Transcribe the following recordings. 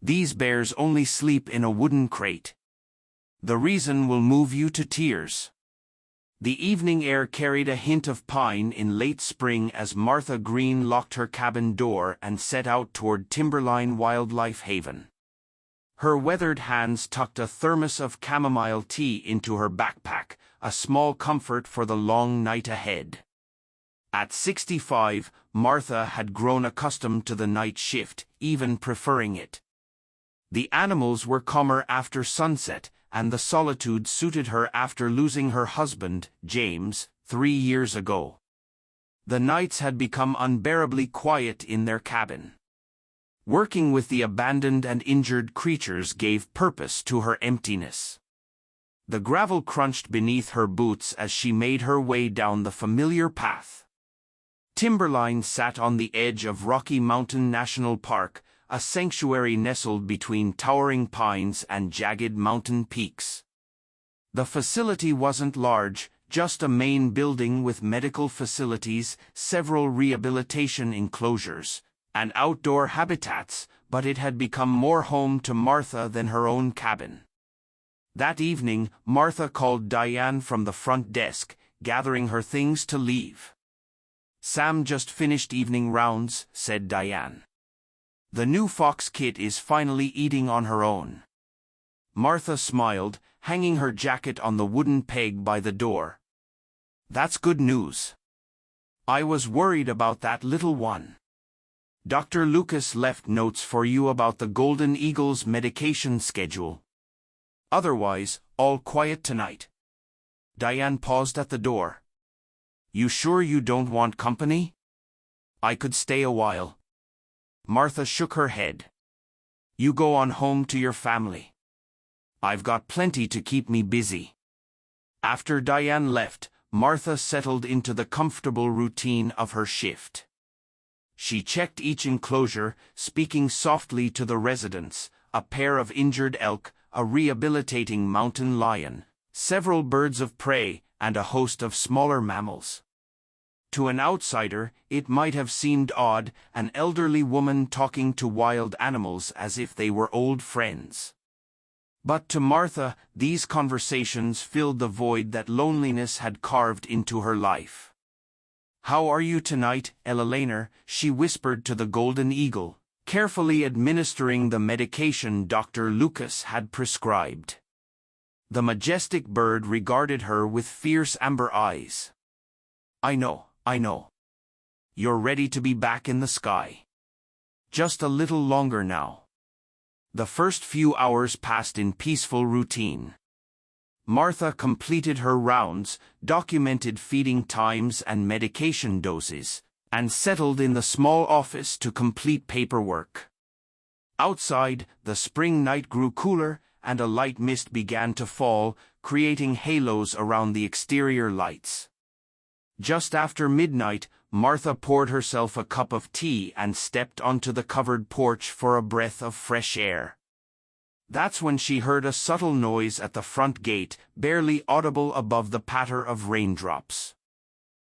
These bears only sleep in a wooden crate. The reason will move you to tears. The evening air carried a hint of pine in late spring as Martha Green locked her cabin door and set out toward Timberline Wildlife Haven. Her weathered hands tucked a thermos of chamomile tea into her backpack, a small comfort for the long night ahead. At 65, Martha had grown accustomed to the night shift, even preferring it. The animals were calmer after sunset, and the solitude suited her after losing her husband, James, 3 years ago. The nights had become unbearably quiet in their cabin. Working with the abandoned and injured creatures gave purpose to her emptiness. The gravel crunched beneath her boots as she made her way down the familiar path. Timberline sat on the edge of Rocky Mountain National Park, a sanctuary nestled between towering pines and jagged mountain peaks. The facility wasn't large, just a main building with medical facilities, several rehabilitation enclosures, and outdoor habitats, but it had become more home to Martha than her own cabin. That evening, Martha called Diane from the front desk, gathering her things to leave. "Sam just finished evening rounds," said Diane. "The new fox kit is finally eating on her own." Martha smiled, hanging her jacket on the wooden peg by the door. "That's good news. I was worried about that little one. Dr. Lucas left notes for you about the Golden Eagle's medication schedule. Otherwise, all quiet tonight." Diane paused at the door. "You sure you don't want company? I could stay a while." Martha shook her head. "You go on home to your family. I've got plenty to keep me busy." After Diane left, Martha settled into the comfortable routine of her shift. She checked each enclosure, speaking softly to the residents, a pair of injured elk, a rehabilitating mountain lion, several birds of prey, and a host of smaller mammals. To an outsider, it might have seemed odd, an elderly woman talking to wild animals as if they were old friends. But to Martha, these conversations filled the void that loneliness had carved into her life. "How are you tonight, Ella?" she whispered to the Golden Eagle, carefully administering the medication Dr. Lucas had prescribed. The majestic bird regarded her with fierce amber eyes. I know. You're ready to be back in the sky. Just a little longer now." The first few hours passed in peaceful routine. Martha completed her rounds, documented feeding times and medication doses, and settled in the small office to complete paperwork. Outside, the spring night grew cooler, and a light mist began to fall, creating halos around the exterior lights. Just after midnight, Martha poured herself a cup of tea and stepped onto the covered porch for a breath of fresh air. That's when she heard a subtle noise at the front gate, barely audible above the patter of raindrops.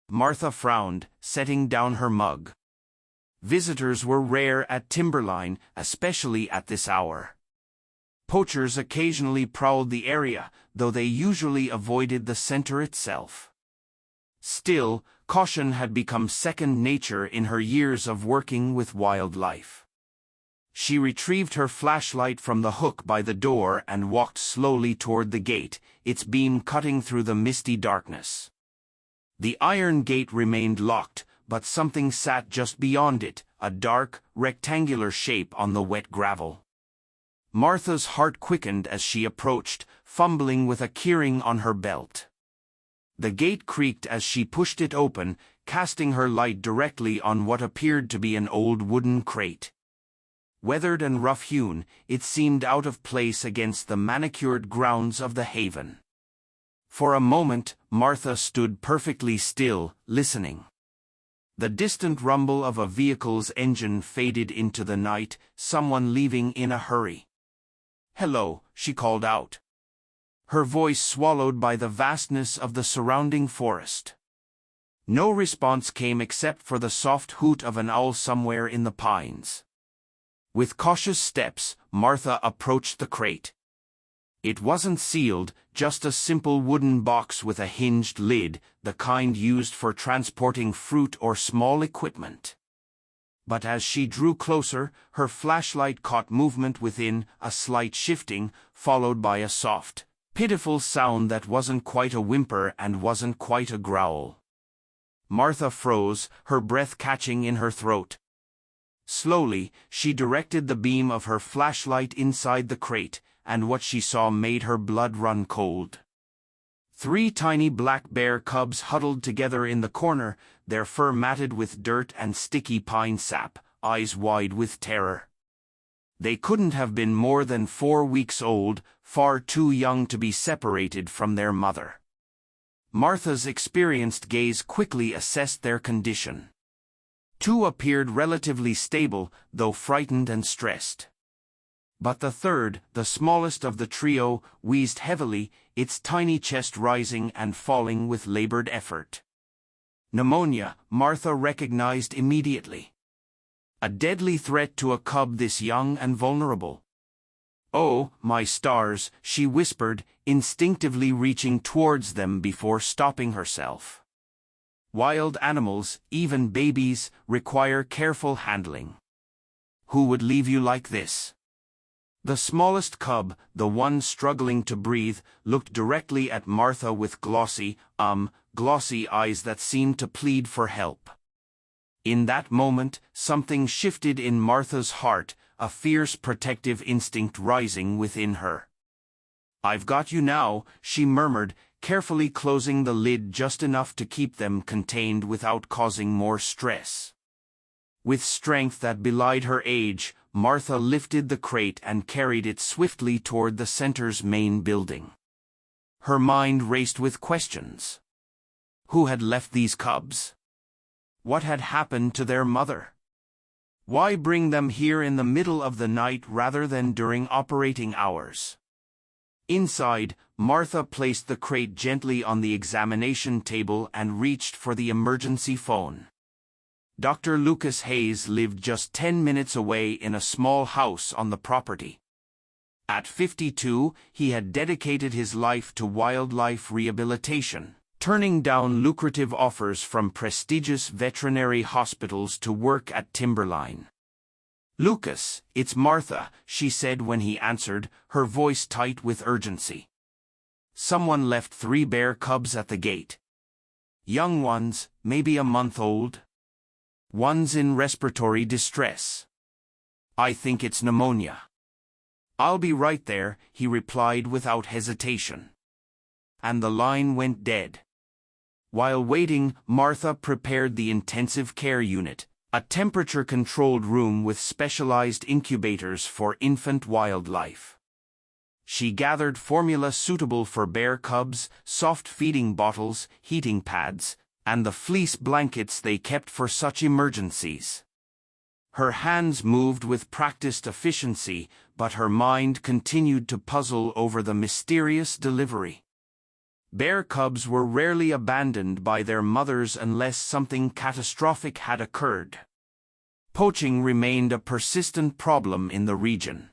Martha frowned, setting down her mug. Visitors were rare at Timberline, especially at this hour. Poachers occasionally prowled the area, though they usually avoided the center itself. Still, caution had become second nature in her years of working with wildlife. She retrieved her flashlight from the hook by the door and walked slowly toward the gate, its beam cutting through the misty darkness. The iron gate remained locked, but something sat just beyond it, a dark, rectangular shape on the wet gravel. Martha's heart quickened as she approached, fumbling with a keyring on her belt. The gate creaked as she pushed it open, casting her light directly on what appeared to be an old wooden crate. Weathered and rough-hewn, it seemed out of place against the manicured grounds of the haven. For a moment, Martha stood perfectly still, listening. The distant rumble of a vehicle's engine faded into the night, someone leaving in a hurry. "Hello," she called out, her voice swallowed by the vastness of the surrounding forest. No response came except for the soft hoot of an owl somewhere in the pines. With cautious steps, Martha approached the crate. It wasn't sealed, just a simple wooden box with a hinged lid, the kind used for transporting fruit or small equipment. But as she drew closer, her flashlight caught movement within, a slight shifting, followed by a soft, pitiful sound that wasn't quite a whimper and wasn't quite a growl. Martha froze, her breath catching in her throat. Slowly, she directed the beam of her flashlight inside the crate, and what she saw made her blood run cold. 3 tiny black bear cubs huddled together in the corner, their fur matted with dirt and sticky pine sap, eyes wide with terror. They couldn't have been more than 4 weeks old, far too young to be separated from their mother. Martha's experienced gaze quickly assessed their condition. 2 appeared relatively stable, though frightened and stressed. But the third, the smallest of the trio, wheezed heavily, its tiny chest rising and falling with labored effort. Pneumonia, Martha recognized immediately. A deadly threat to a cub this young and vulnerable. "Oh, my stars," she whispered, instinctively reaching towards them before stopping herself. Wild animals, even babies, require careful handling. Who would leave you like this? The smallest cub, the one struggling to breathe, looked directly at Martha with glossy eyes that seemed to plead for help. In that moment, something shifted in Martha's heart, a fierce protective instinct rising within her. "I've got you now," she murmured, carefully closing the lid just enough to keep them contained without causing more stress. With strength that belied her age, Martha lifted the crate and carried it swiftly toward the center's main building. Her mind raced with questions. Who had left these cubs? What had happened to their mother? Why bring them here in the middle of the night rather than during operating hours? Inside, Martha placed the crate gently on the examination table and reached for the emergency phone. Dr. Lucas Hayes lived just 10 minutes away in a small house on the property. At 52, he had dedicated his life to wildlife rehabilitation, turning down lucrative offers from prestigious veterinary hospitals to work at Timberline. "Lucas, it's Martha," she said when he answered, her voice tight with urgency. "Someone left 3 bear cubs at the gate. Young ones, maybe a month old. One's in respiratory distress. I think it's pneumonia." "I'll be right there," he replied without hesitation. And the line went dead. While waiting, Martha prepared the intensive care unit, a temperature-controlled room with specialized incubators for infant wildlife. She gathered formula suitable for bear cubs, soft feeding bottles, heating pads, and the fleece blankets they kept for such emergencies. Her hands moved with practiced efficiency, but her mind continued to puzzle over the mysterious delivery. Bear cubs were rarely abandoned by their mothers unless something catastrophic had occurred. Poaching remained a persistent problem in the region.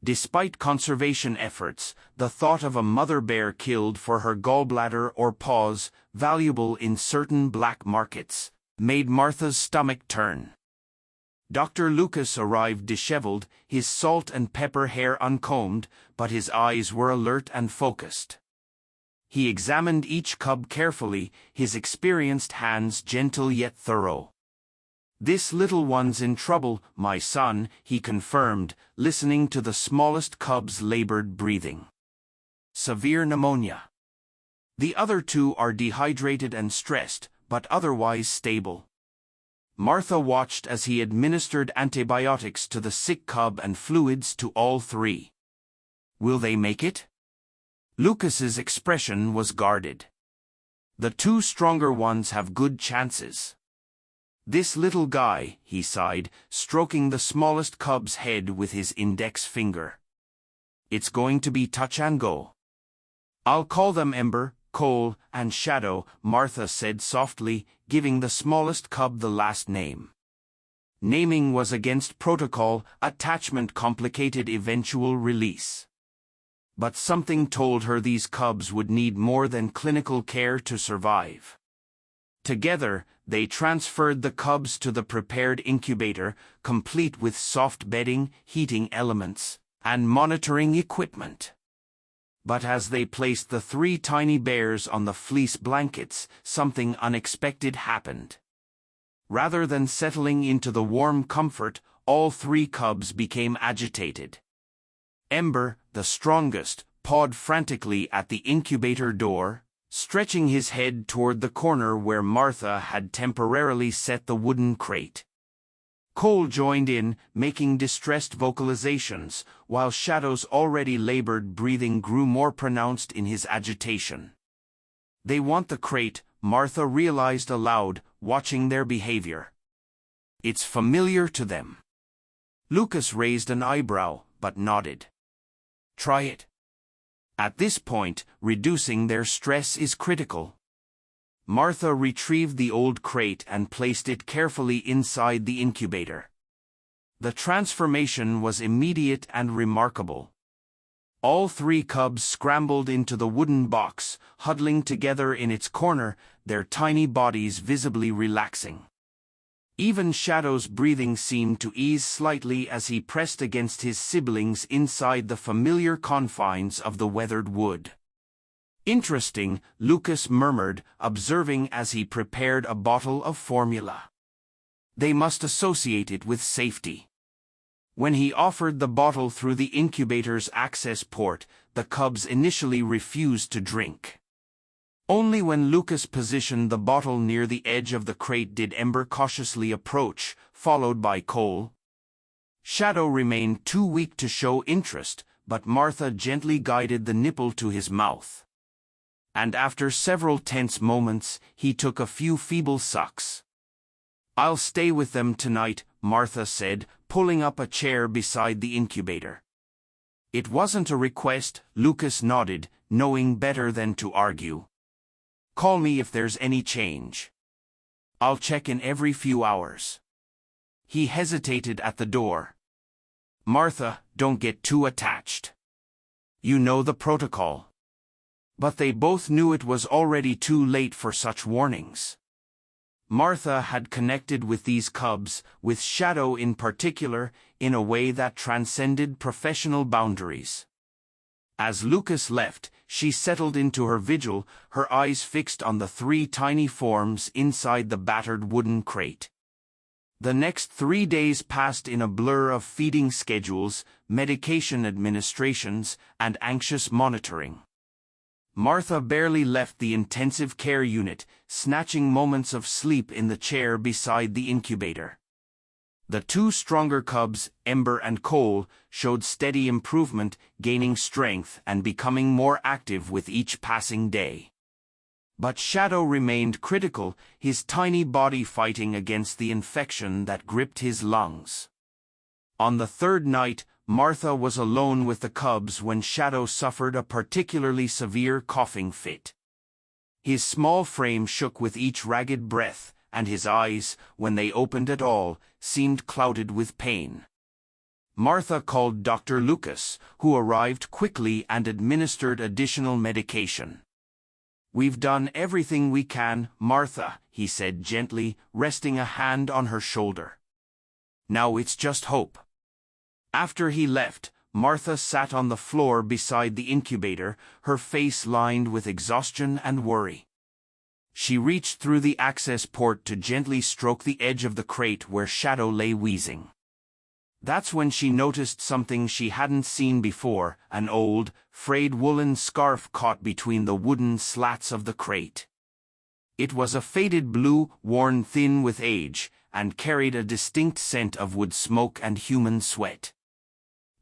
Despite conservation efforts, the thought of a mother bear killed for her gallbladder or paws, valuable in certain black markets, made Martha's stomach turn. Dr. Lucas arrived disheveled, his salt and pepper hair uncombed, but his eyes were alert and focused. He examined each cub carefully, his experienced hands gentle yet thorough. "This little one's in trouble, my son," he confirmed, listening to the smallest cub's labored breathing. "Severe pneumonia. The other 2 are dehydrated and stressed, but otherwise stable." Martha watched as he administered antibiotics to the sick cub and fluids to all 3. "Will they make it?" Lucas's expression was guarded. "The 2 stronger ones have good chances. This little guy," he sighed, stroking the smallest cub's head with his index finger. "It's going to be touch and go." "I'll call them Ember, Cole, and Shadow," Martha said softly, giving the smallest cub the last name. Naming was against protocol, attachment complicated eventual release. But something told her these cubs would need more than clinical care to survive. Together, they transferred the cubs to the prepared incubator, complete with soft bedding, heating elements, and monitoring equipment. But as they placed the 3 tiny bears on the fleece blankets, something unexpected happened. Rather than settling into the warm comfort, all 3 cubs became agitated. Ember, the strongest, pawed frantically at the incubator door, stretching his head toward the corner where Martha had temporarily set the wooden crate. Cole joined in, making distressed vocalizations, while Shadow's already labored breathing grew more pronounced in his agitation. They want the crate, Martha realized aloud, watching their behavior. It's familiar to them. Lucas raised an eyebrow, but nodded. Try it. At this point, reducing their stress is critical. Martha retrieved the old crate and placed it carefully inside the incubator. The transformation was immediate and remarkable. All 3 cubs scrambled into the wooden box, huddling together in its corner, their tiny bodies visibly relaxing. Even Shadow's breathing seemed to ease slightly as he pressed against his siblings inside the familiar confines of the weathered wood. Interesting, Lucas murmured, observing as he prepared a bottle of formula. They must associate it with safety. When he offered the bottle through the incubator's access port, the cubs initially refused to drink. Only when Lucas positioned the bottle near the edge of the crate did Ember cautiously approach, followed by Cole. Shadow remained too weak to show interest, but Martha gently guided the nipple to his mouth. And after several tense moments, he took a few feeble sucks. I'll stay with them tonight, Martha said, pulling up a chair beside the incubator. It wasn't a request, Lucas nodded, knowing better than to argue. Call me if there's any change. I'll check in every few hours. He hesitated at the door. Martha, don't get too attached. You know the protocol. But they both knew it was already too late for such warnings. Martha had connected with these cubs, with Shadow in particular, in a way that transcended professional boundaries. As Lucas left, she settled into her vigil, her eyes fixed on the 3 tiny forms inside the battered wooden crate. The next 3 days passed in a blur of feeding schedules, medication administrations, and anxious monitoring. Martha barely left the intensive care unit, snatching moments of sleep in the chair beside the incubator. The 2 stronger cubs, Ember and Cole, showed steady improvement, gaining strength and becoming more active with each passing day. But Shadow remained critical, his tiny body fighting against the infection that gripped his lungs. On the 3rd night, Martha was alone with the cubs when Shadow suffered a particularly severe coughing fit. His small frame shook with each ragged breath, and his eyes, when they opened at all, seemed clouded with pain. Martha called Dr. Lucas, who arrived quickly and administered additional medication. We've done everything we can, Martha, he said gently, resting a hand on her shoulder. Now it's just hope. After he left, Martha sat on the floor beside the incubator, her face lined with exhaustion and worry. She reached through the access port to gently stroke the edge of the crate where Shadow lay wheezing. That's when she noticed something she hadn't seen before, an old, frayed woolen scarf caught between the wooden slats of the crate. It was a faded blue, worn thin with age, and carried a distinct scent of wood smoke and human sweat.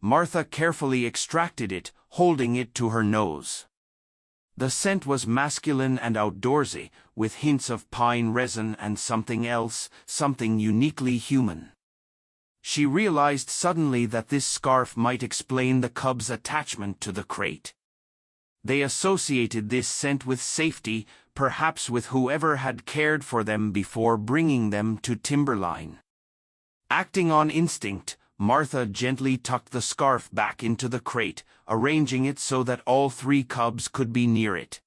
Martha carefully extracted it, holding it to her nose. The scent was masculine and outdoorsy, with hints of pine resin and something else, something uniquely human. She realized suddenly that this scarf might explain the cub's attachment to the crate. They associated this scent with safety, perhaps with whoever had cared for them before bringing them to Timberline. Acting on instinct, Martha gently tucked the scarf back into the crate, arranging it so that all 3 cubs could be near it.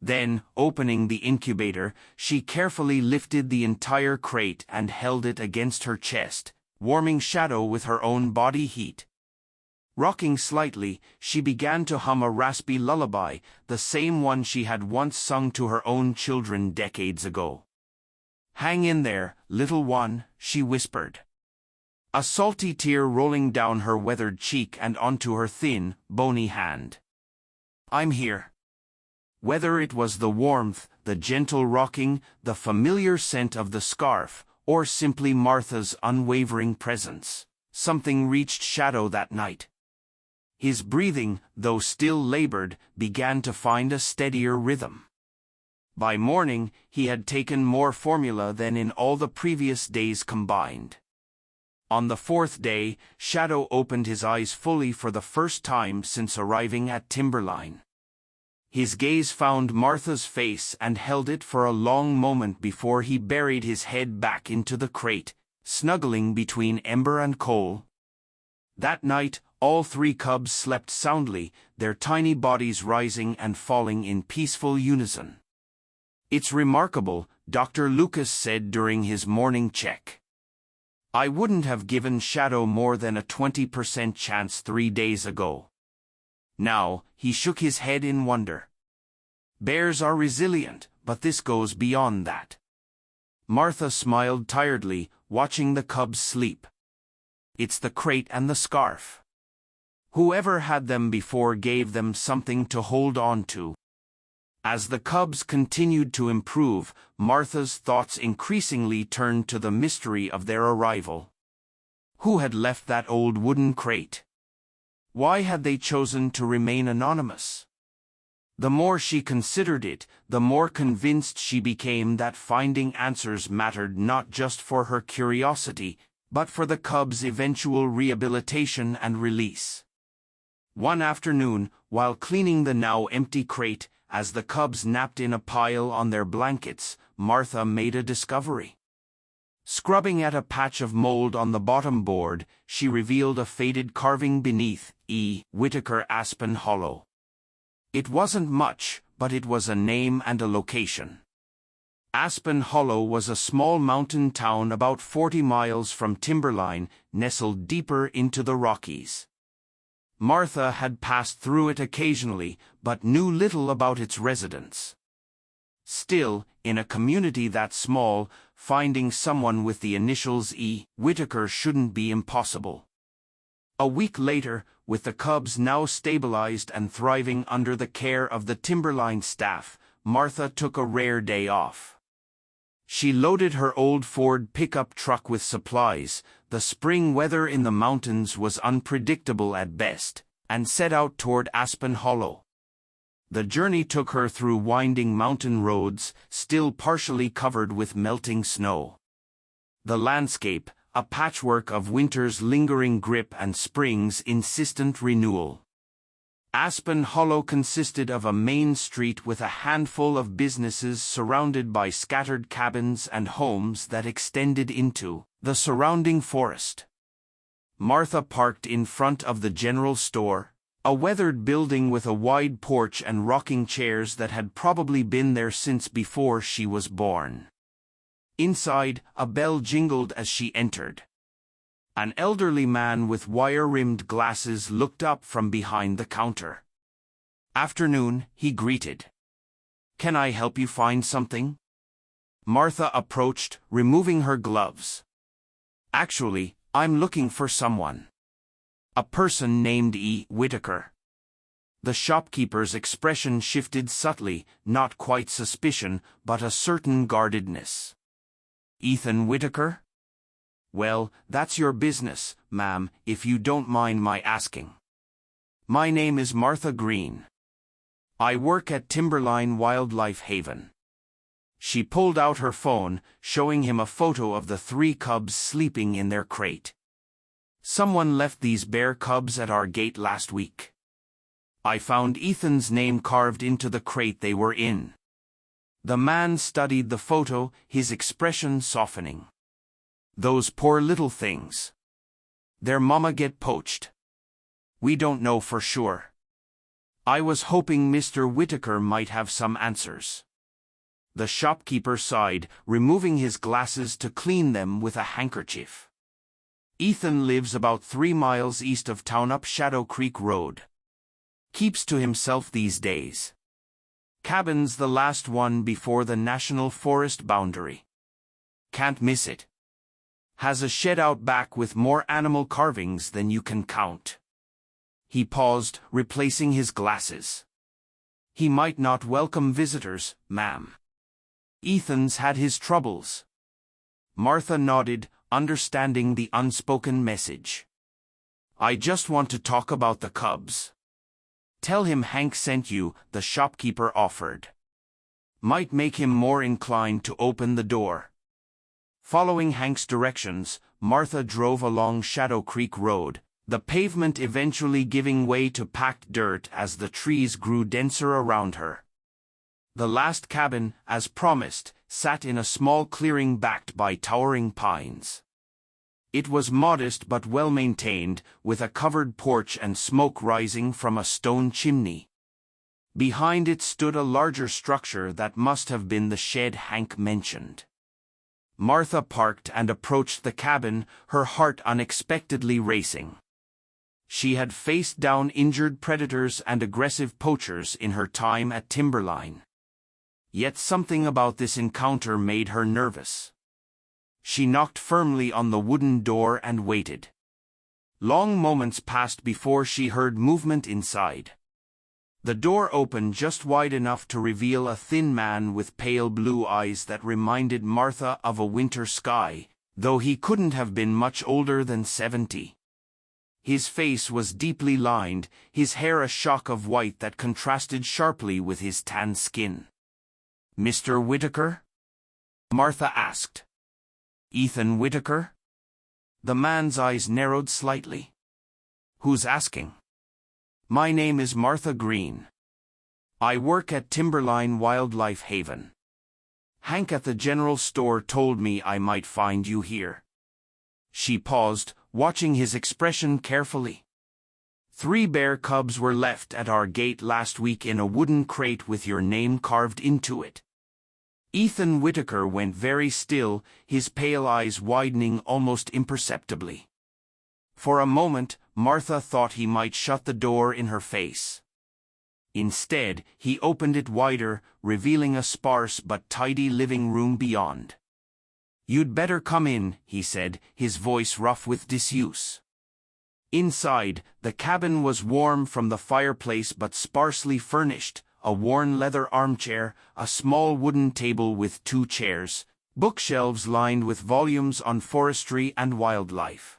Then, opening the incubator, she carefully lifted the entire crate and held it against her chest, warming Shadow with her own body heat. Rocking slightly, she began to hum a raspy lullaby, the same one she had once sung to her own children decades ago. "Hang in there, little one," she whispered, a salty tear rolling down her weathered cheek and onto her thin, bony hand. "I'm here." Whether it was the warmth, the gentle rocking, the familiar scent of the scarf, or simply Martha's unwavering presence, something reached Shadow that night. His breathing, though still labored, began to find a steadier rhythm. By morning, he had taken more formula than in all the previous days combined. On the 4th day, Shadow opened his eyes fully for the first time since arriving at Timberline. His gaze found Martha's face and held it for a long moment before he buried his head back into the crate, snuggling between ember and coal. That night, all 3 cubs slept soundly, their tiny bodies rising and falling in peaceful unison. "It's remarkable," Dr. Lucas said during his morning check. "I wouldn't have given Shadow more than a 20% chance 3 days ago." Now, he shook his head in wonder. "Bears are resilient, but this goes beyond that." Martha smiled tiredly, watching the cubs sleep. "It's the crate and the scarf. Whoever had them before gave them something to hold on to." As the cubs continued to improve, Martha's thoughts increasingly turned to the mystery of their arrival. Who had left that old wooden crate? Why had they chosen to remain anonymous? The more she considered it, the more convinced she became that finding answers mattered not just for her curiosity, but for the cubs' eventual rehabilitation and release. One afternoon, while cleaning the now empty crate, as the cubs napped in a pile on their blankets, Martha made a discovery. Scrubbing at a patch of mold on the bottom board, she revealed a faded carving beneath E. Whitaker Aspen Hollow. It wasn't much, but it was a name and a location. Aspen Hollow was a small mountain town about 40 miles from Timberline, nestled deeper into the Rockies. Martha had passed through it occasionally, but knew little about its residents. Still, in a community that small, finding someone with the initials E. Whitaker shouldn't be impossible. A week later, with the cubs now stabilized and thriving under the care of the Timberline staff, Martha took a rare day off. She loaded her old Ford pickup truck with supplies, the spring weather in the mountains was unpredictable at best, and set out toward Aspen Hollow. The journey took her through winding mountain roads, still partially covered with melting snow. The landscape, a patchwork of winter's lingering grip and spring's insistent renewal. Aspen Hollow consisted of a main street with a handful of businesses surrounded by scattered cabins and homes that extended into the surrounding forest. Martha parked in front of the general store, a weathered building with a wide porch and rocking chairs that had probably been there since before she was born. Inside, a bell jingled as she entered. An elderly man with wire-rimmed glasses looked up from behind the counter. "Afternoon," he greeted. "Can I help you find something?" Martha approached, removing her gloves. "Actually, I'm looking for someone. A person named E. Whitaker." The shopkeeper's expression shifted subtly, not quite suspicion, but a certain guardedness. "Ethan Whitaker? Well, that's your business, ma'am, if you don't mind my asking. My name is Martha Green. I work at Timberline Wildlife Haven." She pulled out her phone, showing him a photo of the 3 cubs sleeping in their crate. "Someone left these bear cubs at our gate last week. I found Ethan's name carved into the crate they were in." The man studied the photo, his expression softening. Those poor little things. Their mama get poached. We don't know for sure. I was hoping Mr. Whitaker might have some answers. The shopkeeper sighed, removing his glasses to clean them with a handkerchief. Ethan lives about 3 miles east of town up Shadow Creek Road. Keeps to himself these days. Cabin's the last one before the National Forest boundary. Can't miss it. Has a shed out back with more animal carvings than you can count. He paused, replacing his glasses. He might not welcome visitors, ma'am. Ethan's had his troubles. Martha nodded, understanding the unspoken message. I just want to talk about the cubs. Tell him Hank sent you, the shopkeeper offered. Might make him more inclined to open the door. Following Hank's directions, Martha drove along Shadow Creek Road, the pavement eventually giving way to packed dirt as the trees grew denser around her. The last cabin, as promised, sat in a small clearing backed by towering pines. It was modest but well-maintained, with a covered porch and smoke rising from a stone chimney. Behind it stood a larger structure that must have been the shed Hank mentioned. Martha parked and approached the cabin, her heart unexpectedly racing. She had faced down injured predators and aggressive poachers in her time at Timberline. Yet something about this encounter made her nervous. She knocked firmly on the wooden door and waited. Long moments passed before she heard movement inside. The door opened just wide enough to reveal a thin man with pale blue eyes that reminded Martha of a winter sky, though he couldn't have been much older than 70. His face was deeply lined, his hair a shock of white that contrasted sharply with his tan skin. Mr. Whitaker? Martha asked. Ethan Whitaker? The man's eyes narrowed slightly. Who's asking? My name is Martha Green. I work at Timberline Wildlife Haven. Hank at the general store told me I might find you here. She paused, watching his expression carefully. 3 bear cubs were left at our gate last week in a wooden crate with your name carved into it. Ethan Whitaker went very still, his pale eyes widening almost imperceptibly. For a moment, Martha thought he might shut the door in her face. Instead, he opened it wider, revealing a sparse but tidy living room beyond. You'd better come in, he said, his voice rough with disuse. Inside, the cabin was warm from the fireplace but sparsely furnished, a worn leather armchair, a small wooden table with 2 chairs, bookshelves lined with volumes on forestry and wildlife.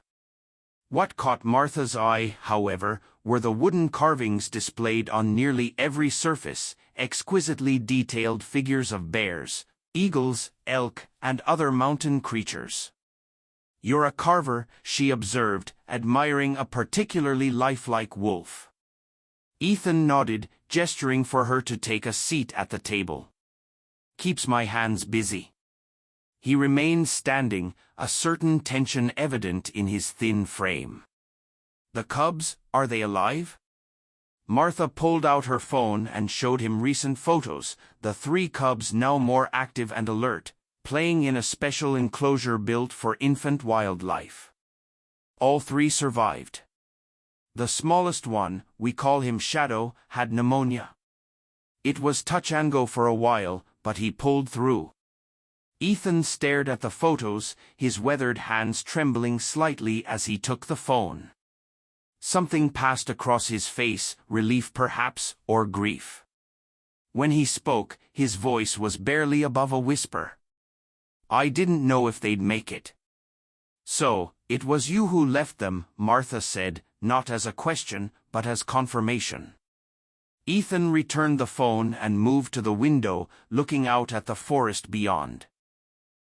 What caught Martha's eye, however, were the wooden carvings displayed on nearly every surface, exquisitely detailed figures of bears, eagles, elk, and other mountain creatures. You're a carver, she observed, admiring a particularly lifelike wolf. Ethan nodded, gesturing for her to take a seat at the table. Keeps my hands busy. He remained standing, a certain tension evident in his thin frame. The cubs, are they alive? Martha pulled out her phone and showed him recent photos, the 3 cubs now more active and alert, playing in a special enclosure built for infant wildlife. All 3 survived. The smallest one, we call him Shadow, had pneumonia. It was touch and go for a while, but he pulled through. Ethan stared at the photos, his weathered hands trembling slightly as he took the phone. Something passed across his face, relief perhaps, or grief. When he spoke, his voice was barely above a whisper. I didn't know if they'd make it. So, it was you who left them, Martha said, not as a question, but as confirmation. Ethan returned the phone and moved to the window, looking out at the forest beyond.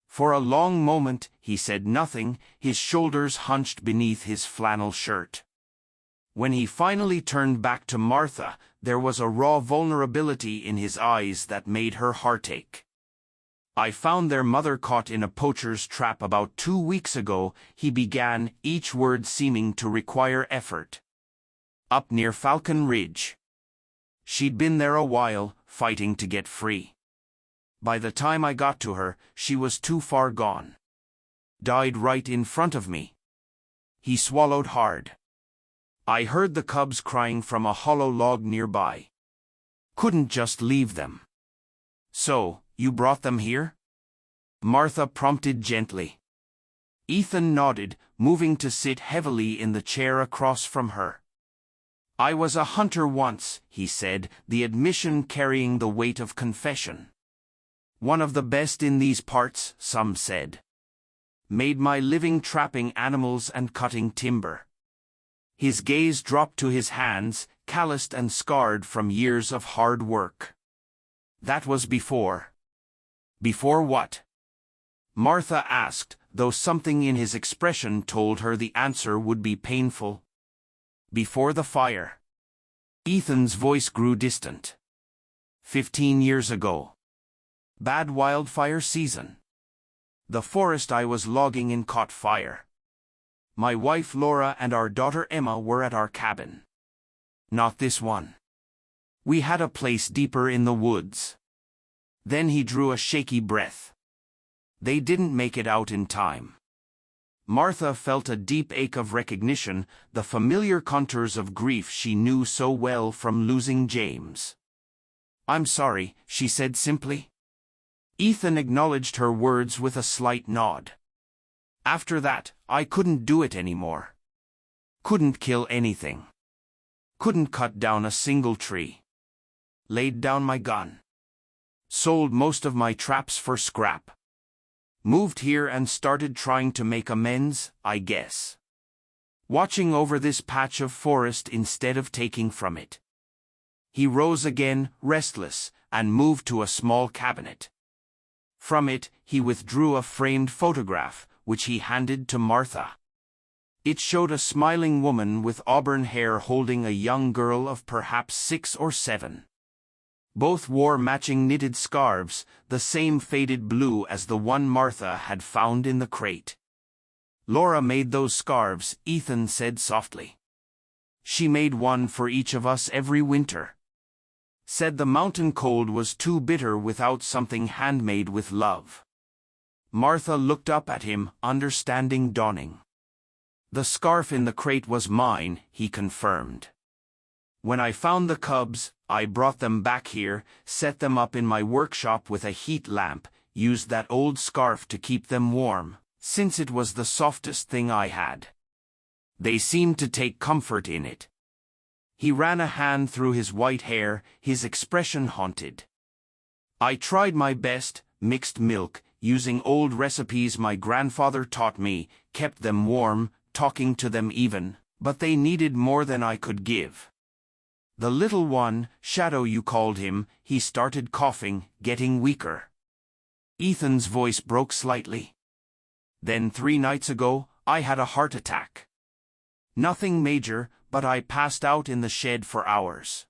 For a long moment, he said nothing, his shoulders hunched beneath his flannel shirt. When he finally turned back to Martha, there was a raw vulnerability in his eyes that made her heart ache. I found their mother caught in a poacher's trap about 2 weeks ago, he began, each word seeming to require effort. Up near Falcon Ridge. She'd been there a while, fighting to get free. By the time I got to her, she was too far gone. Died right in front of me. He swallowed hard. I heard the cubs crying from a hollow log nearby. Couldn't just leave them. So, you brought them here? Martha prompted gently. Ethan nodded, moving to sit heavily in the chair across from her. I was a hunter once, he said, the admission carrying the weight of confession. One of the best in these parts, some said. Made my living trapping animals and cutting timber. His gaze dropped to his hands, calloused and scarred from years of hard work. That was before. Before what? Martha asked, though something in his expression told her the answer would be painful. Before the fire. Ethan's voice grew distant. 15 years ago. Bad wildfire season. The forest I was logging in caught fire. My wife Laura and our daughter Emma were at our cabin. Not this one. We had a place deeper in the woods. Then he drew a shaky breath. They didn't make it out in time. Martha felt a deep ache of recognition, the familiar contours of grief she knew so well from losing James. I'm sorry, she said simply. Ethan acknowledged her words with a slight nod. After that, I couldn't do it anymore. Couldn't kill anything. Couldn't cut down a single tree. Laid down my gun. Sold most of my traps for scrap. Moved here and started trying to make amends, I guess. Watching over this patch of forest instead of taking from it. He rose again, restless, and moved to a small cabinet. From it, he withdrew a framed photograph, which he handed to Martha. It showed a smiling woman with auburn hair holding a young girl of perhaps 6 or 7. Both wore matching knitted scarves, the same faded blue as the one Martha had found in the crate. Laura made those scarves, Ethan said softly. She made one for each of us every winter. Said the mountain cold was too bitter without something handmade with love. Martha looked up at him, understanding dawning. The scarf in the crate was mine, he confirmed. When I found the cubs, I brought them back here, set them up in my workshop with a heat lamp, used that old scarf to keep them warm, since it was the softest thing I had. They seemed to take comfort in it. He ran a hand through his white hair, his expression haunted. I tried my best, mixed milk, using old recipes my grandfather taught me, kept them warm, talking to them even, but they needed more than I could give. The little one, Shadow you called him, he started coughing, getting weaker. Ethan's voice broke slightly. Then 3 nights ago, I had a heart attack. Nothing major, but I passed out in the shed for hours.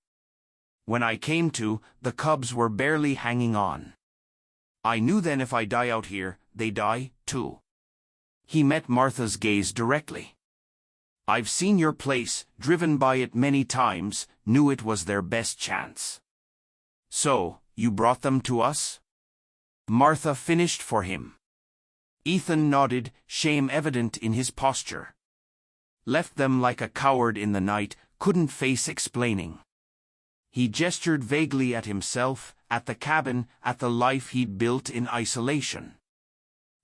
When I came to, the cubs were barely hanging on. I knew then if I die out here, they die, too. He met Martha's gaze directly. I've seen your place, driven by it many times, knew it was their best chance. So, you brought them to us? Martha finished for him. Ethan nodded, shame evident in his posture. Left them like a coward in the night, couldn't face explaining. He gestured vaguely at himself, at the cabin, at the life he'd built in isolation.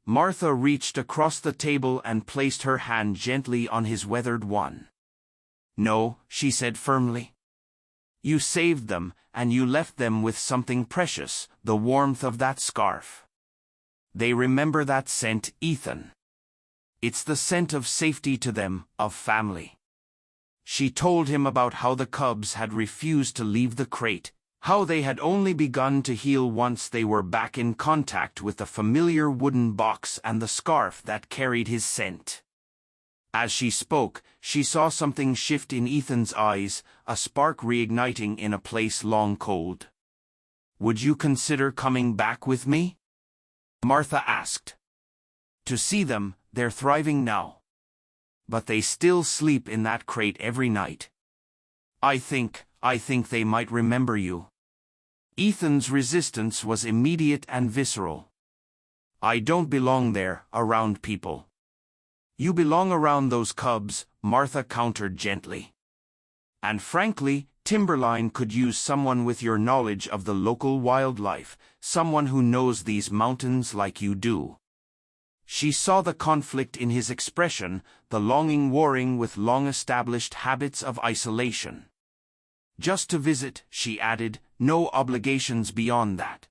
Martha reached across the table and placed her hand gently on his weathered one. No, she said firmly. You saved them, and you left them with something precious, the warmth of that scarf. They remember that scent, Ethan. It's the scent of safety to them, of family. She told him about how the cubs had refused to leave the crate, how they had only begun to heal once they were back in contact with the familiar wooden box and the scarf that carried his scent. As she spoke, she saw something shift in Ethan's eyes, a spark reigniting in a place long cold. Would you consider coming back with me? Martha asked. To see them, they're thriving now. But they still sleep in that crate every night. I think they might remember you. Ethan's resistance was immediate and visceral. I don't belong there, around people. You belong around those cubs, Martha countered gently. And frankly, Timberline could use someone with your knowledge of the local wildlife, someone who knows these mountains like you do. She saw the conflict in his expression, the longing warring with long-established habits of isolation. Just to visit, she added, no obligations beyond that.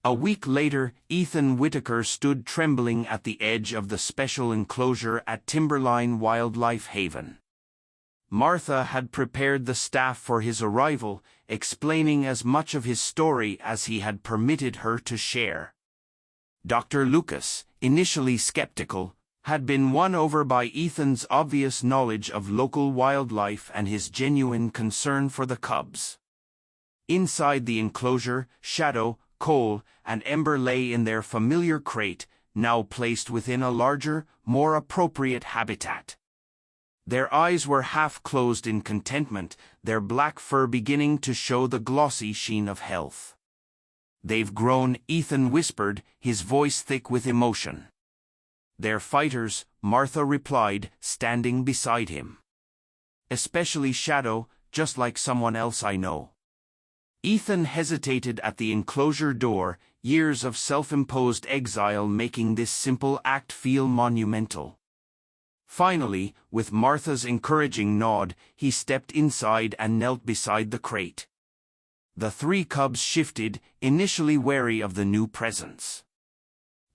A week later, Ethan Whitaker stood trembling at the edge of the special enclosure at Timberline Wildlife Haven. Martha had prepared the staff for his arrival, explaining as much of his story as he had permitted her to share. Dr. Lucas, initially skeptical, had been won over by Ethan's obvious knowledge of local wildlife and his genuine concern for the cubs. Inside the enclosure, Shadow, Cole, and Ember lay in their familiar crate, now placed within a larger, more appropriate habitat. Their eyes were half closed in contentment, their black fur beginning to show the glossy sheen of health. They've grown, Ethan whispered, his voice thick with emotion. They're fighters, Martha replied, standing beside him. Especially Shadow, just like someone else I know. Ethan hesitated at the enclosure door, years of self-imposed exile making this simple act feel monumental. Finally, with Martha's encouraging nod, he stepped inside and knelt beside the crate. The three cubs shifted, initially wary of the new presence.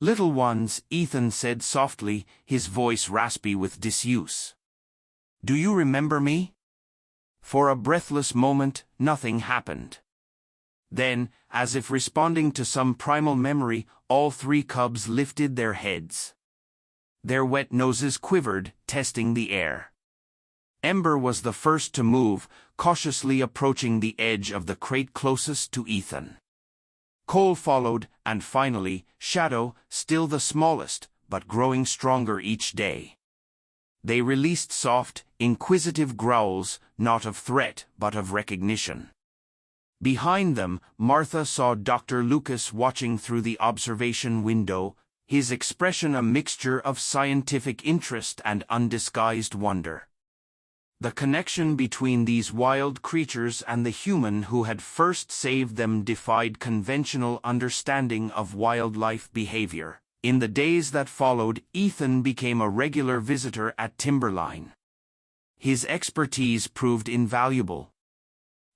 Little ones, Ethan said softly, his voice raspy with disuse. Do you remember me? For a breathless moment, nothing happened. Then, as if responding to some primal memory, all three cubs lifted their heads. Their wet noses quivered, testing the air. Ember was the first to move, cautiously approaching the edge of the crate closest to Ethan. Cole followed, and finally, Shadow, still the smallest, but growing stronger each day. They released soft, inquisitive growls, not of threat, but of recognition. Behind them, Martha saw Dr. Lucas watching through the observation window, his expression a mixture of scientific interest and undisguised wonder. The connection between these wild creatures and the human who had first saved them defied conventional understanding of wildlife behavior. In the days that followed, Ethan became a regular visitor at Timberline. His expertise proved invaluable.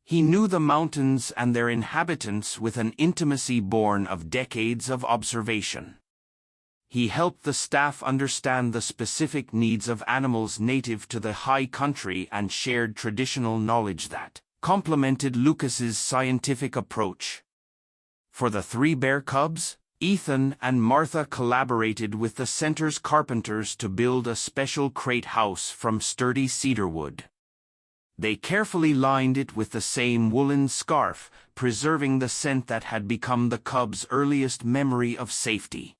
He knew the mountains and their inhabitants with an intimacy born of decades of observation. He helped the staff understand the specific needs of animals native to the high country and shared traditional knowledge that complemented Lucas's scientific approach. For the three bear cubs, Ethan and Martha collaborated with the center's carpenters to build a special crate house from sturdy cedar wood. They carefully lined it with the same woolen scarf, preserving the scent that had become the cubs' earliest memory of safety.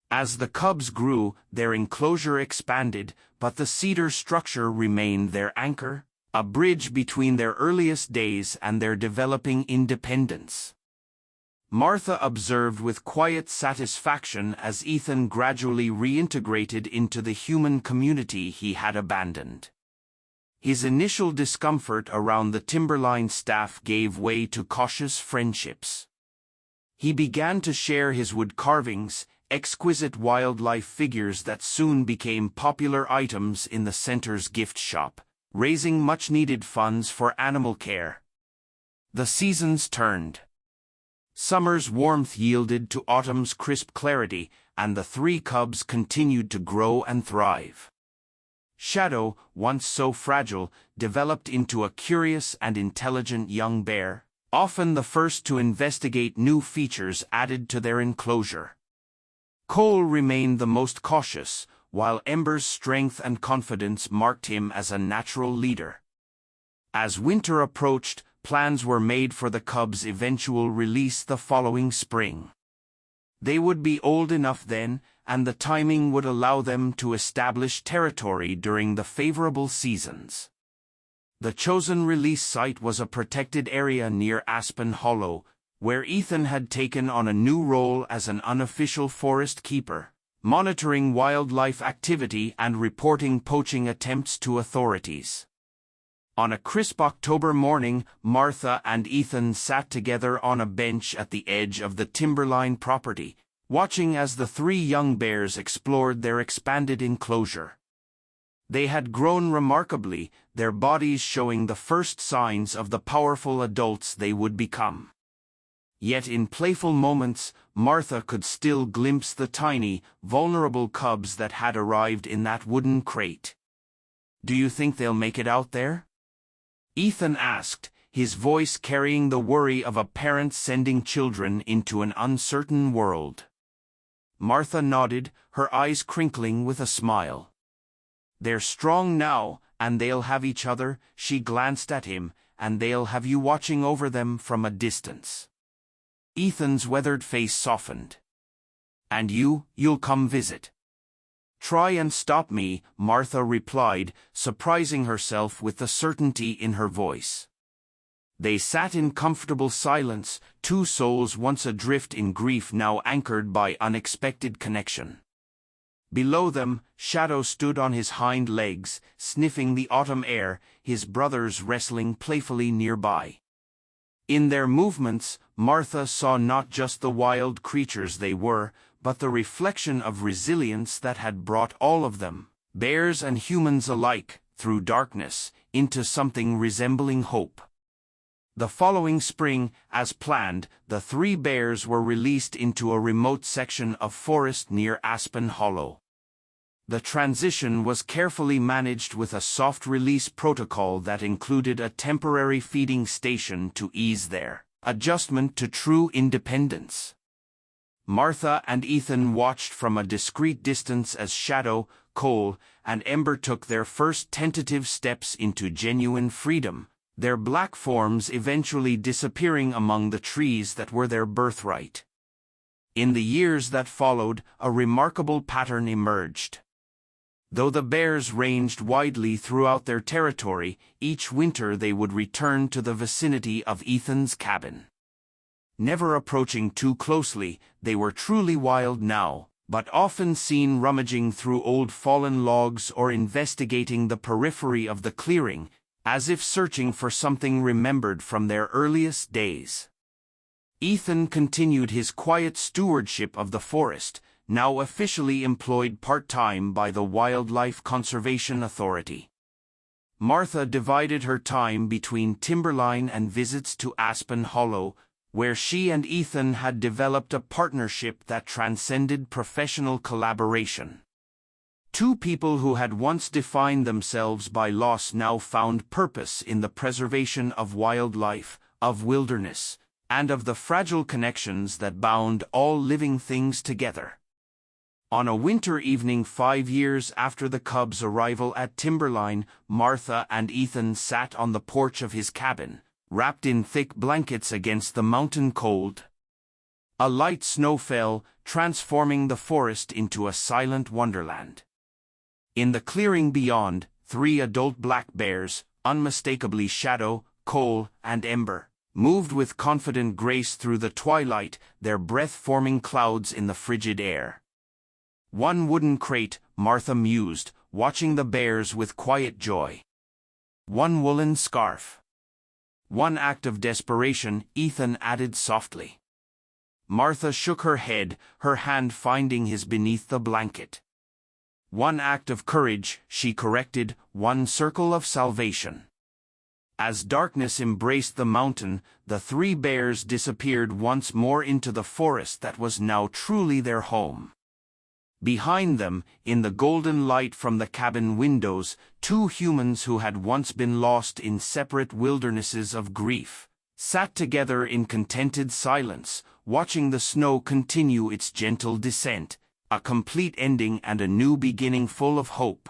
As the cubs grew, their enclosure expanded, but the cedar structure remained their anchor, a bridge between their earliest days and their developing independence. Martha observed with quiet satisfaction as Ethan gradually reintegrated into the human community he had abandoned. His initial discomfort around the Timberline staff gave way to cautious friendships. He began to share his wood carvings, exquisite wildlife figures that soon became popular items in the center's gift shop, raising much-needed funds for animal care. The seasons turned. Summer's warmth yielded to autumn's crisp clarity, and the three cubs continued to grow and thrive. Shadow, once so fragile, developed into a curious and intelligent young bear, often the first to investigate new features added to their enclosure. Cole remained the most cautious, while Ember's strength and confidence marked him as a natural leader. As winter approached, plans were made for the cubs' eventual release the following spring. They would be old enough then, and the timing would allow them to establish territory during the favorable seasons. The chosen release site was a protected area near Aspen Hollow, where Ethan had taken on a new role as an unofficial forest keeper, monitoring wildlife activity and reporting poaching attempts to authorities. On a crisp October morning, Martha and Ethan sat together on a bench at the edge of the timberline property, watching as the three young bears explored their expanded enclosure. They had grown remarkably, their bodies showing the first signs of the powerful adults they would become. Yet in playful moments, Martha could still glimpse the tiny, vulnerable cubs that had arrived in that wooden crate. "Do you think they'll make it out there?" Ethan asked, his voice carrying the worry of a parent sending children into an uncertain world. Martha nodded, her eyes crinkling with a smile. "They're strong now, and they'll have each other," she glanced at him, "and they'll have you watching over them from a distance." Ethan's weathered face softened. "And you'll come visit." "Try and stop me," Martha replied, surprising herself with the certainty in her voice. They sat in comfortable silence, two souls once adrift in grief now anchored by unexpected connection. Below them, Shadow stood on his hind legs, sniffing the autumn air, his brothers wrestling playfully nearby. In their movements, Martha saw not just the wild creatures they were, but the reflection of resilience that had brought all of them, bears and humans alike, through darkness, into something resembling hope. The following spring, as planned, the three bears were released into a remote section of forest near Aspen Hollow. The transition was carefully managed with a soft release protocol that included a temporary feeding station to ease their adjustment to true independence. Martha and Ethan watched from a discreet distance as Shadow, Cole, and Ember took their first tentative steps into genuine freedom, their black forms eventually disappearing among the trees that were their birthright. In the years that followed, a remarkable pattern emerged. Though the bears ranged widely throughout their territory, each winter they would return to the vicinity of Ethan's cabin. Never approaching too closely, they were truly wild now, but often seen rummaging through old fallen logs or investigating the periphery of the clearing, as if searching for something remembered from their earliest days. Ethan continued his quiet stewardship of the forest, now officially employed part-time by the Wildlife Conservation Authority. Martha divided her time between Timberline and visits to Aspen Hollow, where she and Ethan had developed a partnership that transcended professional collaboration. Two people who had once defined themselves by loss now found purpose in the preservation of wildlife, of wilderness, and of the fragile connections that bound all living things together. On a winter evening 5 years after the cubs' arrival at Timberline, Martha and Ethan sat on the porch of his cabin, wrapped in thick blankets against the mountain cold. A light snow fell, transforming the forest into a silent wonderland. In the clearing beyond, 3 adult black bears, unmistakably Shadow, Cole, and Ember, moved with confident grace through the twilight, their breath forming clouds in the frigid air. "One wooden crate," Martha mused, watching the bears with quiet joy. "One woolen scarf." "One act of desperation," Ethan added softly. Martha shook her head, her hand finding his beneath the blanket. "One act of courage," she corrected, "one circle of salvation." As darkness embraced the mountain, the 3 bears disappeared once more into the forest that was now truly their home. Behind them, in the golden light from the cabin windows, 2 humans who had once been lost in separate wildernesses of grief, sat together in contented silence, watching the snow continue its gentle descent, a complete ending and a new beginning full of hope.